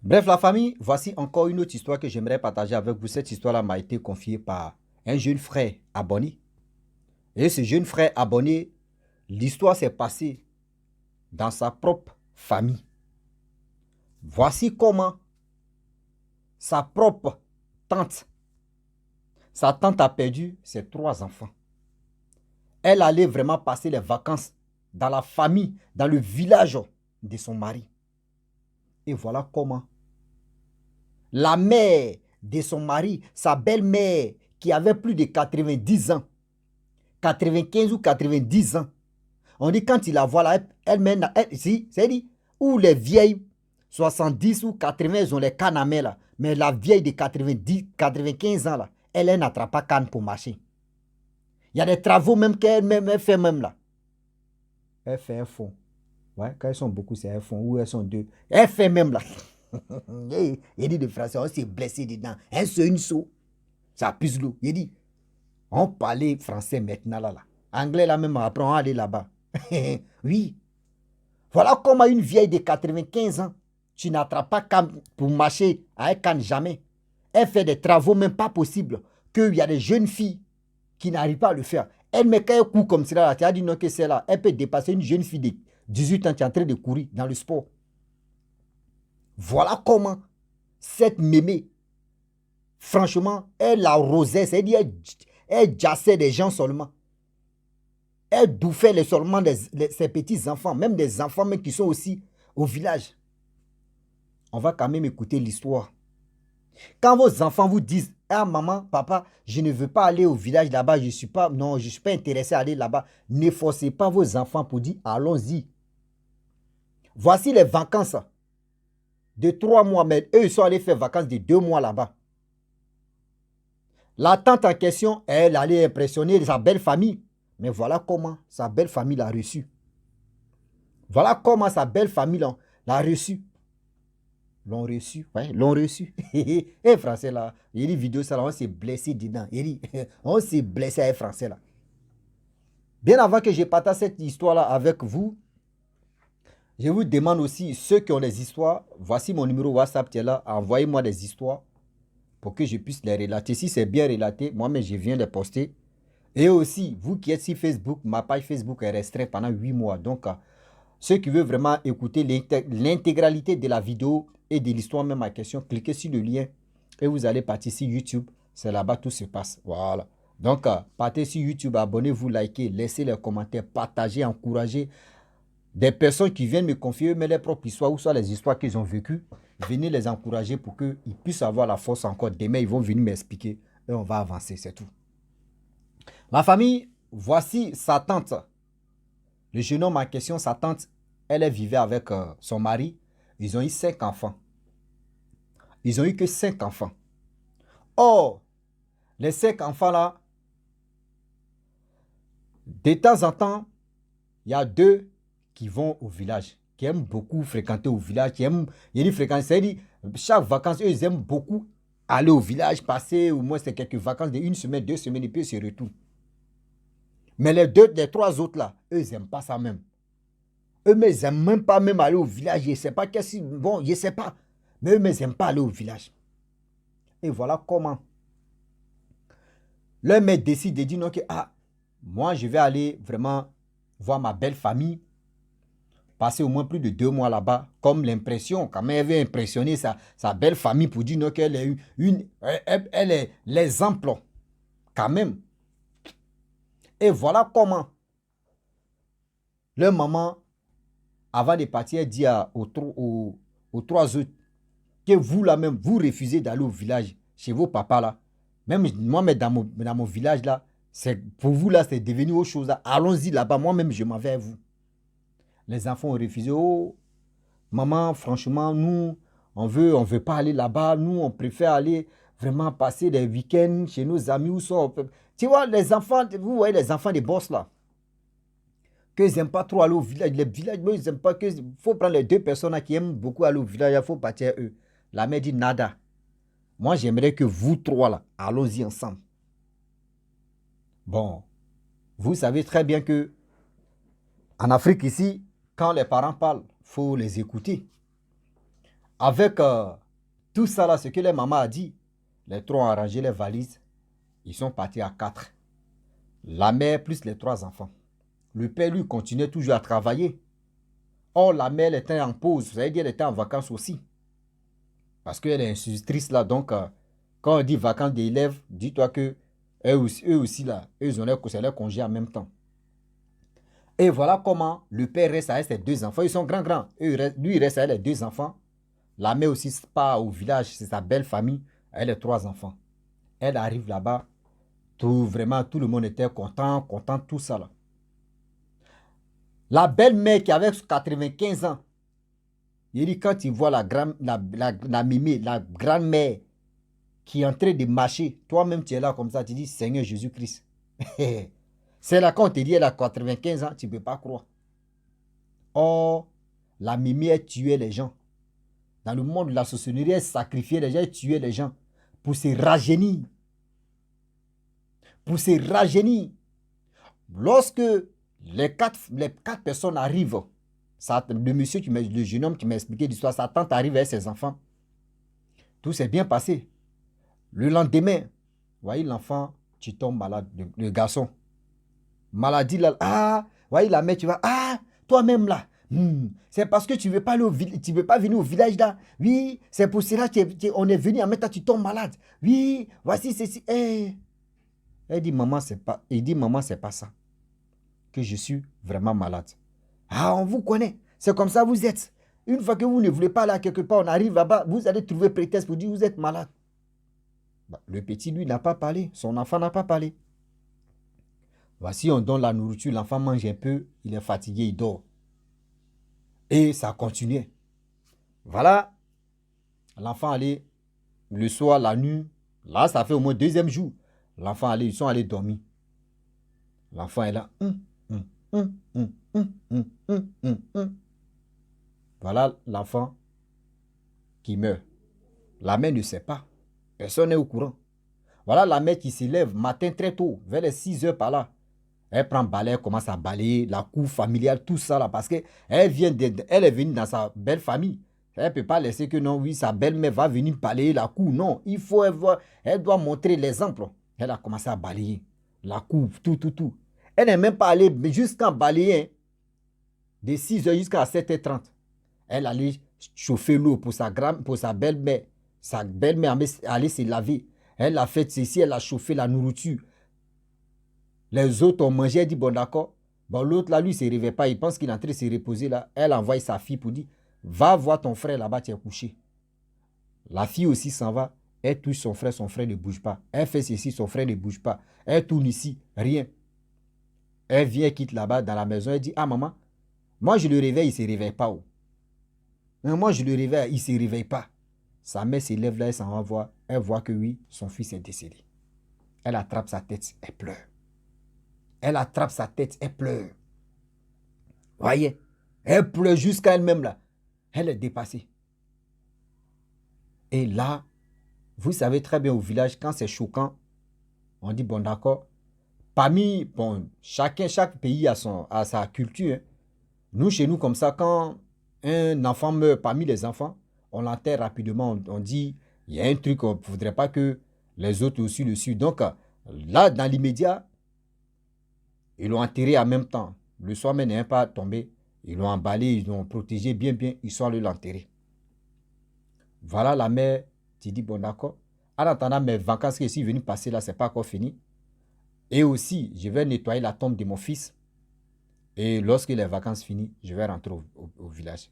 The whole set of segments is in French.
Bref, la famille, voici encore une autre histoire que j'aimerais partager avec vous. Cette histoire-là m'a été confiée par un jeune frère abonné. Et ce jeune frère abonné, l'histoire s'est passée dans sa propre famille. Voici comment sa propre tante, sa tante a perdu ses 3 enfants. Elle allait vraiment passer les vacances dans la famille, dans le village de son mari. Et voilà comment la mère de son mari, sa belle-mère, qui avait plus de 90 ans, 95 ou 90 ans, on dit quand il la voit là, si, c'est dit, où les vieilles 70 ou 80, elles ont les cannes à main là. Mais la vieille de 90, 95 ans là, elle n'attrape pas canne pour marcher. Il y a des travaux même qu'elle fait même là. Elle fait un fond. Ouais, quand elles sont beaucoup, c'est un fond. Ou elles sont deux. Elle fait même là. Il dit de français, on s'est blessé dedans. Un seul, une saut. Ça pisse l'eau. Il dit, on parlait français maintenant là. Anglais là même, après on aller là-bas. Oui. Voilà comment une vieille de 95 ans, tu n'attrapes pas pour marcher à un canne jamais. Elle fait des travaux même pas possibles. Qu'il y a des jeunes filles qui n'arrivent pas à le faire. Elle met qu'un coup comme cela, tu as dit non que c'est là. Elle peut dépasser une jeune fille de 18 ans qui est en train de courir dans le sport. Voilà comment cette mémé, franchement, elle arrosait, c'est-à-dire elle jassait des gens seulement. Elle bouffait seulement ses petits-enfants, même des enfants même qui sont aussi au village. On va quand même écouter l'histoire. Quand vos enfants vous disent, ah maman, papa, je ne veux pas aller au village là-bas, je ne suis pas intéressé à aller là-bas, ne forcez pas vos enfants pour dire, allons-y. Voici les vacances de 3 mois, mais eux, ils sont allés faire vacances de 2 mois là-bas. La tante en question, elle allait impressionner sa belle famille. Mais voilà comment sa belle famille l'a reçu. Voilà comment sa belle famille l'a reçu. L'ont reçu, ouais, l'ont reçu. Et français là, il dit vidéo ça là, on s'est blessé dedans. Il dit, on s'est blessé à un français là. Bien avant que je partage cette histoire là avec vous, je vous demande aussi, ceux qui ont des histoires, voici mon numéro WhatsApp qui est là, envoyez-moi des histoires pour que je puisse les relater. Si c'est bien relaté, moi-même je viens les poster. Et aussi, vous qui êtes sur Facebook, ma page Facebook est restreinte pendant 8 mois. Donc, ceux qui veulent vraiment écouter l'intégralité de la vidéo et de l'histoire même à question, cliquez sur le lien et vous allez partir sur YouTube. C'est là-bas tout se passe. Voilà. Donc, partez sur YouTube, abonnez-vous, likez, laissez les commentaires, partagez, encouragez des personnes qui viennent me confier mais leurs propres histoires ou soit les histoires qu'ils ont vécues. Venez les encourager pour qu'ils puissent avoir la force encore. Demain, ils vont venir m'expliquer et on va avancer, c'est tout. Ma famille, voici sa tante. Le jeune homme en question, sa tante, elle vivait avec son mari. Ils ont eu 5 enfants. Ils ont eu que 5 enfants. Or, les 5 enfants-là, de temps en temps, il y a 2 qui vont au village, qui aiment beaucoup fréquenter au village, qui aiment, il y a fréquenter, c'est-à-dire, chaque vacances, eux, ils aiment beaucoup aller au village, passer au moins quelques vacances de 1 semaine, 2 semaines, et puis ils se retournent. Mais les 3 autres là, eux, ils n'aiment pas ça même. Eux, mais ils n'aiment même pas même aller au village. Je ne sais pas qu'est-ce qu'ils... Bon, je ne sais pas. Mais eux, mais ils n'aiment pas aller au village. Et voilà comment. Leur mère décide de dire non que, ah, moi, je vais aller vraiment voir ma belle famille. Passer au moins plus de 2 mois là-bas. Comme l'impression, quand même, elle veut impressionner sa belle famille pour dire non qu'elle est elle est l'exemple. Quand même. Et voilà comment. Leur maman, avant de partir, elle dit aux 3 autres que vous là même, vous refusez d'aller au village chez vos papas là. Même moi, mais dans mon village là, pour vous là, c'est devenu autre chose. Allons-y là-bas, moi-même, je m'en vais à vous. Les enfants ont refusé. Oh, maman, franchement, nous, on veut pas aller là-bas. Nous, on préfère aller vraiment passer des week-ends chez nos amis ou ça. Tu vois, les enfants, vous voyez les enfants des boss là, qu'ils n'aiment pas trop aller au village. Les villages, ils n'aiment pas que. Il faut prendre les 2 personnes là, qui aiment beaucoup aller au village, il faut partir eux. La mère dit nada. Moi, j'aimerais que vous 3 là, allons-y ensemble. Bon, vous savez très bien que en Afrique ici, quand les parents parlent, il faut les écouter. Avec tout ça là, ce que les mamans a dit, les trois ont arrangé les valises. Ils sont partis à 4. La mère plus les 3 enfants. Le père, lui, continuait toujours à travailler. Or, la mère, elle était en pause. Ça veut dire qu'elle était en vacances aussi. Parce qu'elle est institutrice là. Donc, quand on dit vacances d'élèves, dis-toi que eux aussi là, eux ont leur congé en même temps. Et voilà comment le père reste avec ses 2 enfants. Ils sont grands. Lui, il reste avec les 2 enfants. La mère aussi part au village, c'est sa belle famille. Elle a 3 enfants. Elle arrive là-bas. Vraiment, tout le monde était content, tout ça là. La belle-mère qui avait 95 ans, il dit quand tu vois la mémé, la grand-mère qui est en train de marcher, toi-même tu es là comme ça, tu dis Seigneur Jésus-Christ. C'est là quand on te dit elle a 95 ans, tu ne peux pas croire. Or, la mémé, elle tuait les gens. Dans le monde de la sorcellerie, elle sacrifiait les gens, elle tuait les gens pour se rajeunir. Pour se rajeunir. Lorsque les quatre personnes arrivent, le jeune homme qui m'a expliqué l'histoire, sa tante arrive avec ses enfants. Tout s'est bien passé. Le lendemain, voyez l'enfant, tu tombes malade, le garçon. Maladie là, voyez la mère, tu vas, toi-même là, c'est parce que tu ne veux pas aller tu veux pas venir au village là. Oui, c'est pour cela qu'on est venu en même temps, tu tombes malade. Oui, voici ceci. Elle dit, maman, c'est pas ça. Que je suis vraiment malade. On vous connaît. C'est comme ça vous êtes. Une fois que vous ne voulez pas aller quelque part, on arrive là-bas, vous allez trouver prétexte pour dire vous êtes malade. Le petit, lui, n'a pas parlé. Son enfant n'a pas parlé. Voici, on donne la nourriture, l'enfant mange un peu, il est fatigué, il dort. Et ça continuait. Voilà, l'enfant allait le soir, la nuit. Là, ça fait au moins 2e jour. L'enfant allait, ils sont allés dormir. L'enfant est là. Voilà l'enfant qui meurt. La mère ne sait pas. Personne n'est au courant. Voilà la mère qui s'élève matin très tôt, vers les 6 heures par là. Elle prend balai, elle commence à balayer la cour familiale, tout ça là, parce qu'elle elle est venue dans sa belle famille. Elle ne peut pas laisser que non, oui, sa belle-mère va venir balayer la cour. Non, elle doit montrer l'exemple. Elle a commencé à balayer la cour, tout. Elle n'est même pas allée jusqu'à balayer de 6 heures jusqu'à 7h30. Elle allait chauffer l'eau pour sa belle-mère. Sa belle-mère allait se laver. Elle a fait ceci, elle a chauffé la nourriture. Les autres ont mangé, elle dit bon d'accord. Bon, l'autre là, lui, il ne se réveille pas, il pense qu'il est en train de se reposer là. Elle envoie sa fille pour dire va voir ton frère là-bas, tu es couché. La fille aussi s'en va, elle touche son frère ne bouge pas. Elle fait ceci, son frère ne bouge pas. Elle tourne ici, rien. Elle vient, quitte là-bas dans la maison, elle dit maman, moi je le réveille, il ne se réveille pas. Moi je le réveille, il ne se réveille pas. Sa mère s'élève là, elle s'en va voir. Elle voit que oui, son fils est décédé. Elle attrape sa tête, elle pleure. Elle attrape sa tête, elle pleure. Voyez, elle pleure jusqu'à elle-même là. Elle est dépassée. Et là, vous savez très bien au village, quand c'est choquant, on dit bon d'accord. Chaque pays a sa culture. Nous, chez nous, comme ça, quand un enfant meurt parmi les enfants, on l'enterre rapidement. On dit, il y a un truc, on ne voudrait pas que les autres aussi le suivent. Donc, là, dans l'immédiat, ils l'ont enterré en même temps. Le soir même n'est pas tombé. Ils l'ont emballé, ils l'ont protégé bien. Ils sont allés l'enterrer. Voilà la mère, tu dis, bon d'accord. En attendant mes vacances que je suis venu passer là, ce n'est pas encore fini. Et aussi, je vais nettoyer la tombe de mon fils. Et lorsque les vacances finissent, je vais rentrer au village.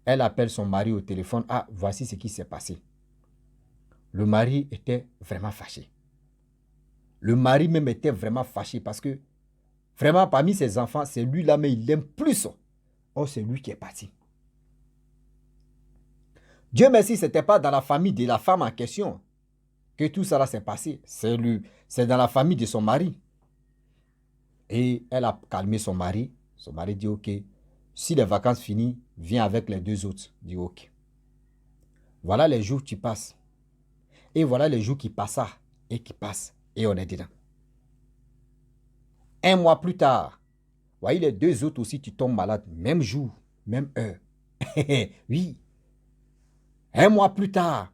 Elle appelle son mari au téléphone. Voici ce qui s'est passé. Le mari était vraiment fâché. Le mari même était vraiment fâché parce que vraiment parmi ses enfants, c'est lui-là, mais il l'aime plus. Oh, c'est lui qui est parti. Dieu merci, ce n'était pas dans la famille de la femme en question que tout ça s'est passé. C'est dans la famille de son mari. Et elle a calmé son mari. Son mari dit, ok, si les vacances finissent, viens avec les 2 autres. Dit, ok. Voilà les jours qui passent. Et voilà les jours qui passent et qui passent. Et on est dedans. 1 mois plus tard, voyez les 2 autres aussi, tu tombes malade. Même jour, même heure. Oui. Un mois plus tard,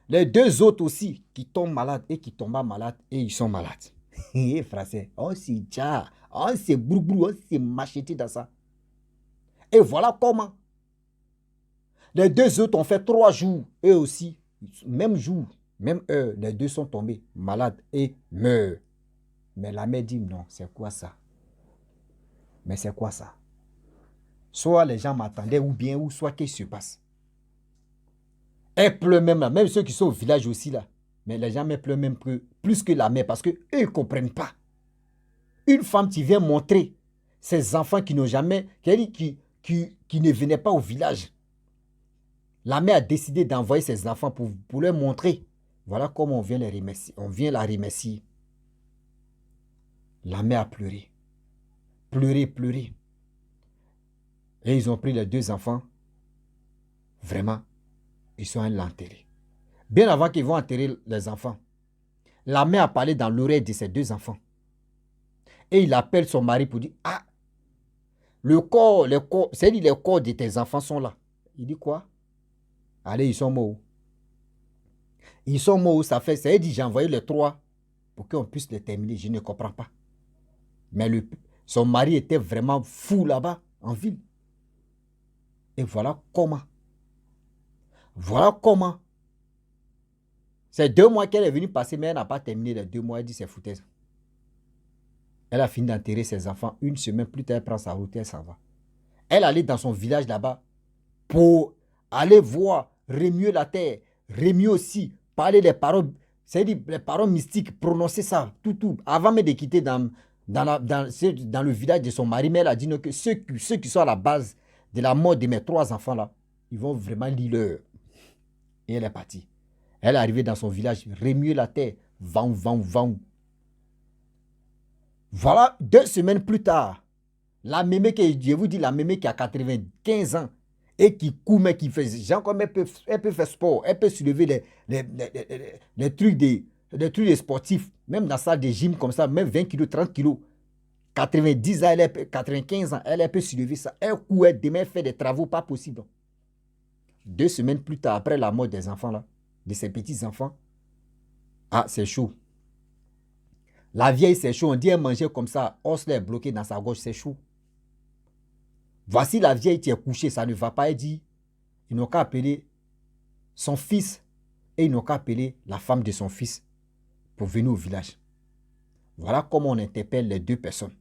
les deux autres aussi qui tombent malades et qui tombent malades et ils sont malades. Et français, on s'y tient, on s'est broubrou, on s'est macheté dans ça. Et voilà comment. Les deux autres ont fait 3 jours, eux aussi, même jour, même heure, les deux sont tombés malades et meurent. Mais la mère dit non, c'est quoi ça? Mais c'est quoi ça? Soit les gens m'attendaient ou bien, ou soit qu'est-ce qui se passe? Elle pleure même là, même ceux qui sont au village aussi là. Mais les gens pleurent même plus que la mère parce qu'eux ne comprennent pas. Une femme qui vient montrer ses enfants qui n'ont jamais, qui ne venaient pas au village. La mère a décidé d'envoyer ses enfants pour leur montrer. Voilà comment on vient les remercier. On vient la remercier. La mère a pleuré. Pleuré, pleuré. Et ils ont pris les deux enfants. Vraiment, ils sont allés l'enterrer. Bien avant qu'ils vont enterrer les enfants, la mère a parlé dans l'oreille de ses deux enfants. Et il appelle son mari pour dire, ah, le corps, c'est-à-dire les corps de tes enfants sont là. Il dit quoi? Allez, ils sont morts. Ils sont morts, ça fait, c'est-à-dire j'ai envoyé les 3 pour qu'on puisse les terminer. Je ne comprends pas. Mais son mari était vraiment fou là-bas, en ville. Et voilà comment. Voilà comment. C'est 2 mois qu'elle est venue passer, mais elle n'a pas terminé les 2 mois. Elle dit c'est foutaise. Elle a fini d'enterrer ses enfants. Une semaine plus tard, elle prend sa route et elle s'en va. Elle allait dans son village là-bas pour aller voir, remuer la terre, remuer aussi, parler des paroles, c'est-à-dire les paroles mystiques, prononcer ça, tout. Avant même de quitter dans le village de son mari, mais elle a dit non, que ceux qui sont à la base de la mort de mes 3 enfants là, ils vont vraiment lire leur. Et elle est partie. Elle est arrivée dans son village, remuer la terre, vent. Voilà, 2 semaines plus tard, la mémé je vous dis, la mémé qui a 95 ans et qui court, mais qui fait, genre comme elle peut faire sport, elle peut soulever les trucs des sportifs, même dans la salle de gym comme ça, même 20 kilos, 30 kilos. 90 ans, 95 ans, elle peut soulever ça. Elle court, elle demain fait des travaux pas possibles. 2 semaines plus tard, après la mort des enfants là, de ses petits-enfants, ah, c'est chaud. La vieille, c'est chaud. On dit elle mangeait comme ça, os est bloqué dans sa gorge, c'est chaud. Voici la vieille qui est couchée, ça ne va pas. Elle dit, ils n'ont qu'à appeler son fils et ils n'ont qu'à appeler la femme de son fils pour venir au village. Voilà comment on interpelle les 2 personnes.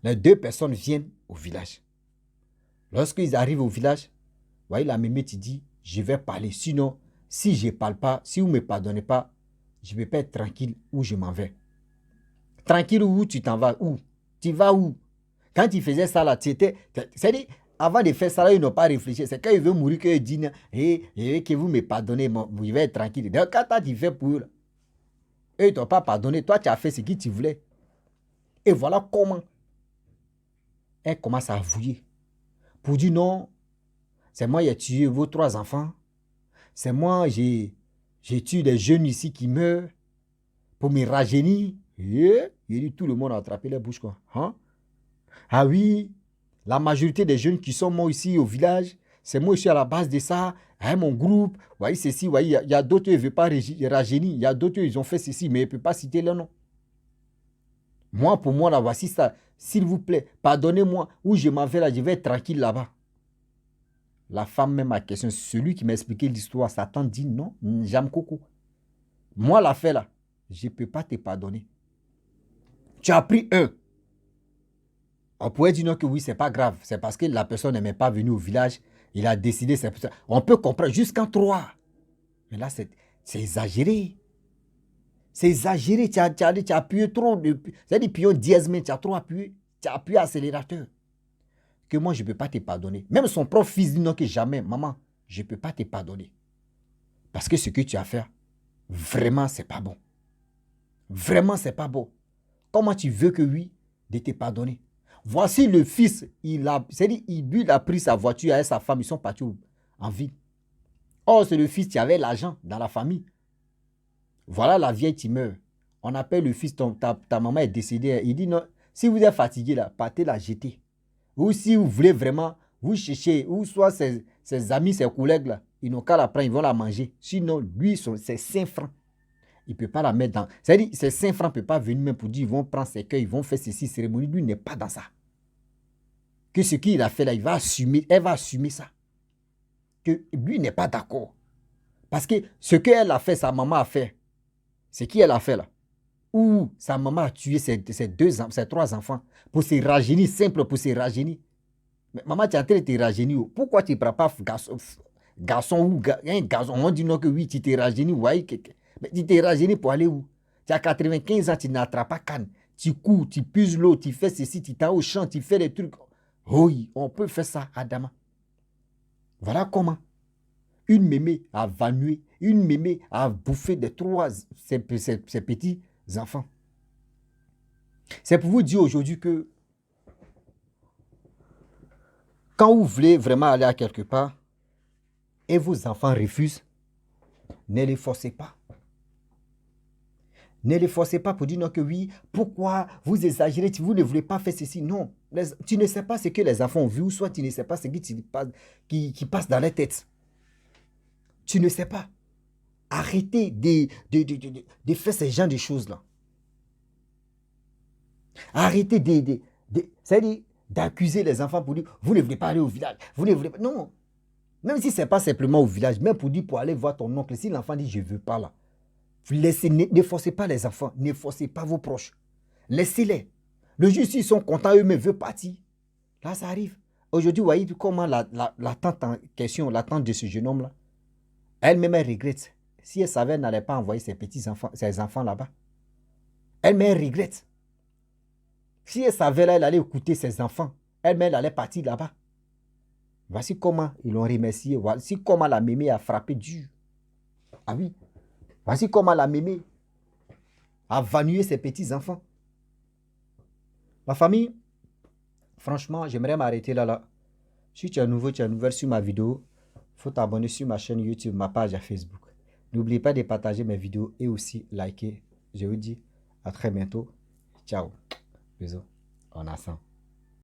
Les 2 personnes viennent au village. Lorsqu'ils arrivent au village, voyez la mémé qui dit, je vais parler. Sinon, si je ne parle pas, si vous ne me pardonnez pas, je ne vais pas être tranquille où je m'en vais. Tranquille où tu t'en vas? Où? Tu vas où? Quand il faisait ça là, c'est-à-dire, avant de faire ça là, ils n'ont pas réfléchi. C'est quand il veut mourir qu'il dit, que vous me pardonnez, je vais être tranquille. Donc, quand tu fais pour eux, eux, ils ne t'ont pas pardonné. Toi, tu as fait ce que tu voulais. Et voilà comment elle commence à avouer. Pour dire non, c'est moi qui ai tué vos 3 enfants. C'est moi, j'ai tué des jeunes ici qui meurent pour me rajeunir. Il dit tout le monde a attrapé les bouches quoi. Hein? Ah oui, la majorité des jeunes qui sont morts ici au village, c'est moi qui suis à la base de ça. Hein, mon groupe, voyez ceci, voyez, il y a d'autres qui ne veulent pas rajeunir. Il y a d'autres qui ont fait ceci, mais ils ne peuvent pas citer leur nom. Moi, pour moi, là, voici ça. S'il vous plaît, pardonnez-moi. Où je m'en vais là, je vais être tranquille là-bas. La femme même a question. Celui qui m'a expliqué l'histoire, Satan dit non, j'aime coco. Moi, l'affaire là, je ne peux pas te pardonner. Tu as pris 1. On pourrait dire non que oui, c'est pas grave. C'est parce que la personne n'est pas venue au village. Il a décidé. On peut comprendre jusqu'en 3. Mais là, c'est exagéré. C'est exagéré. Tu as appuyé trop. C'est-à-dire, pion dièse, mais tu as trop appuyé. Tu as appuyé accélérateur. Que moi, je ne peux pas te pardonner. Même son propre fils dit non que jamais. Maman, je ne peux pas te pardonner. Parce que ce que tu as fait, vraiment, c'est pas bon. Vraiment, c'est pas bon. Comment tu veux que oui, de te pardonner? Voici le fils, il a pris sa voiture avec sa femme, ils sont partis en ville. Or, c'est le fils qui avait l'argent dans la famille. Voilà la vieille qui meurt. On appelle le fils, ta maman est décédée. Il dit non, si vous êtes fatigué là, partez la jeter. Ou si vous voulez vraiment, vous cherchez, ou soit ses amis, ses collègues là, Ils n'ont qu'à la prendre, ils vont la manger. Sinon, lui, c'est 5 francs. Il ne peut pas la mettre dans... C'est-à-dire, ces 5 francs ne peuvent pas venir même pour dire, ils vont prendre ses cœurs, ils vont faire ceci, cérémonie. Lui n'est pas dans ça. Que ce qu'il a fait là, il va assumer, elle va assumer ça. Que lui n'est pas d'accord. Parce que ce qu'elle a fait, sa maman a fait, c'est qui elle a fait là? Ou sa maman a tué ses 3 enfants pour se rajeunir, simple pour se rajeunir. Mais maman, tu es en train de te rajeunir. Pourquoi tu ne prends pas garçon ou un garçon? On dit non que oui, tu t'es rajeuni. Mais tu t'es rajeuni pour aller où? Tu as 95 ans, tu n'attrapes pas canne. Tu cours, tu puises l'eau, tu fais ceci, tu t'en au champ, tu fais des trucs. Oui, on peut faire ça, Adama. Voilà comment. Une mémé a vanué, une mémé a bouffé ses petits enfants. C'est pour vous dire aujourd'hui que quand vous voulez vraiment aller à quelque part et vos enfants refusent, ne les forcez pas. Ne les forcez pas pour dire non que oui, pourquoi vous exagérez, vous ne voulez pas faire ceci. Non, tu ne sais pas ce que les enfants ont vu ou soit tu ne sais pas ce qui passe dans leur tête. Tu ne sais pas. Arrêtez de faire ce genre de choses-là. Arrêtez c'est-à-dire d'accuser les enfants pour dire, vous ne voulez pas aller au village. Vous ne voulez pas. Non. Même si ce n'est pas simplement au village, même pour dire, pour aller voir ton oncle, si l'enfant dit, je ne veux pas là. Ne forcez pas les enfants, ne forcez pas vos proches. Laissez-les. Le jour, s'ils sont contents, eux-mêmes veulent partir. Là, ça arrive. Aujourd'hui, vous voyez comment la tante en question, la tante de ce jeune homme-là, elle-même, elle regrette. Si elle savait, elle n'allait pas envoyer ses enfants là-bas. Elle-même, elle regrette. Si elle savait, là, elle allait écouter ses enfants. Elle-même, elle allait partir là-bas. Voici comment ils l'ont remercié. Voici comment la mémé a frappé dur. Ah oui. Voici comment la mémé a vanué ses petits-enfants. Ma famille, franchement, j'aimerais m'arrêter là. Si tu es nouveau, tu es nouvelle sur ma vidéo, il faut t'abonner sur ma chaîne YouTube, ma page à Facebook. N'oublie pas de partager mes vidéos et aussi liker. Je vous dis à très bientôt. Ciao. Bisous. En ensemble.